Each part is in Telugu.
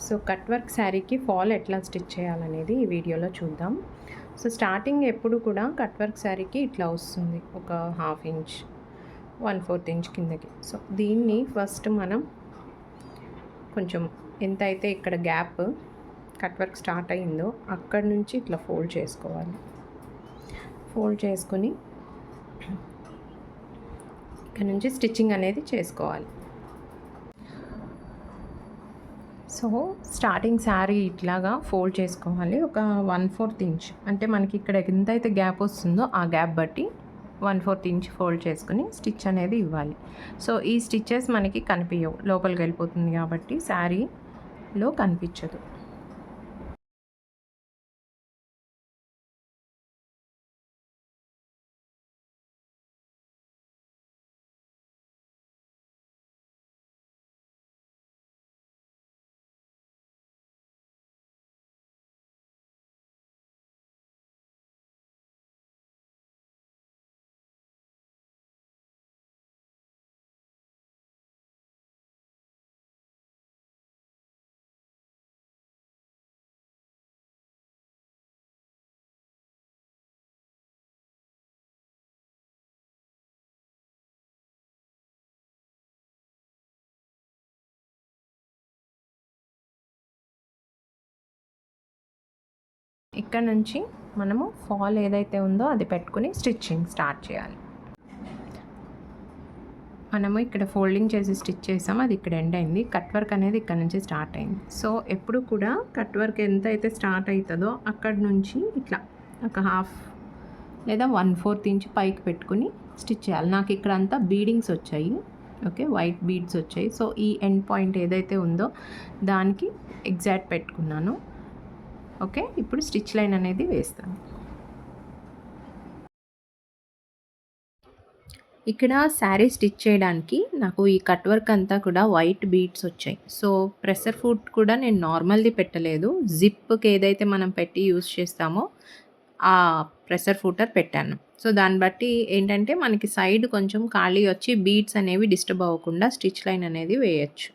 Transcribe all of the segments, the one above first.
సో కట్ వర్క్ శారీకి ఫాల్ ఎట్లా స్టిచ్ చేయాలనేది ఈ వీడియోలో చూద్దాం. సో స్టార్టింగ్ ఎప్పుడు కూడా కట్ వర్క్ శారీకి ఇట్లా వస్తుంది, ఒక 1/2 ఇంచ్ 1/4 ఇంచ్ కిందకి. సో దీన్ని ఫస్ట్ మనం కొంచెం ఎంతైతే ఇక్కడ గ్యాప్ కట్ వర్క్ స్టార్ట్ అయిందో అక్కడి నుంచి ఇట్లా ఫోల్డ్ చేసుకోవాలి. ఫోల్డ్ చేసుకొని ఇక్కడ నుంచి స్టిచ్చింగ్ అనేది చేసుకోవాలి. సో స్టార్టింగ్ శారీ ఇట్లాగా ఫోల్డ్ చేసుకోవాలి. ఒక 1/4 ఇంచ్ అంటే మనకి ఇక్కడ ఎంతైతే గ్యాప్ వస్తుందో ఆ గ్యాప్ బట్టి 1/4 ఇంచ్ ఫోల్డ్ చేసుకుని స్టిచ్ అనేది ఇవ్వాలి. సో ఈ స్టిచ్చెస్ మనకి కనిపించవు, లోపలికి వెళ్ళిపోతుంది కాబట్టి శారీలో కనిపించదు. ఇక్కడ నుంచి మనము ఫాల్ ఏదైతే ఉందో అది పెట్టుకుని స్టిచ్చింగ్ స్టార్ట్ చేయాలి. మనము ఇక్కడ ఫోల్డింగ్ చేసి స్టిచ్ చేసాం, అది ఇక్కడ ఎండ్ అయింది. కట్ వర్క్ అనేది ఇక్కడ నుంచి స్టార్ట్ అయింది. సో ఎప్పుడు కూడా కట్ వర్క్ ఎంత అయితే స్టార్ట్ అవుతుందో అక్కడ నుంచి ఇట్లా ఒక 1/2 లేదా 1/4 ఇంచ్ పైకి పెట్టుకుని స్టిచ్ చేయాలి. నాకు ఇక్కడ అంతా బీడింగ్స్ వచ్చాయి, ఓకే, వైట్ బీడ్స్ వచ్చాయి. సో ఈ ఎండ్ పాయింట్ ఏదైతే ఉందో దానికి ఎగ్జాక్ట్ పెట్టుకున్నాను. ఓకే, ఇప్పుడు స్టిచ్ లైన్ అనేది వేస్తాను. ఇక్కడ శారీ స్టిచ్ చేయడానికి నాకు ఈ కట్ వర్క్ అంతా కూడా వైట్ బీడ్స్ వచ్చాయి. సో ప్రెషర్ ఫుట్ కూడా నేను నార్మల్ది పెట్టలేదు, జిప్కి ఏదైతే మనం పెట్టి యూస్ చేస్తామో ఆ ప్రెషర్ ఫుటర్ పెట్టాను. సో దాన్ని బట్టి ఏంటంటే మనకి సైడ్ కొంచెం ఖాళీ వచ్చి బీడ్స్ అనేవి డిస్టర్బ్ అవ్వకుండా స్టిచ్ లైన్ అనేది వేయచ్చు.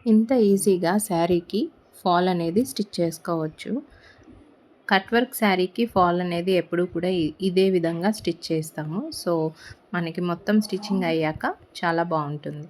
ఇంత ఈజీగా శారీకి ఫాల్ అనేది స్టిచ్ చేసుకోవచ్చు. కట్ వర్క్ శారీకి ఫాల్ అనేది ఎప్పుడు కూడా ఇదే విధంగా స్టిచ్ చేస్తాము. సో మనకి మొత్తం స్టిచ్చింగ్ అయ్యాక చాలా బాగుంటుంది.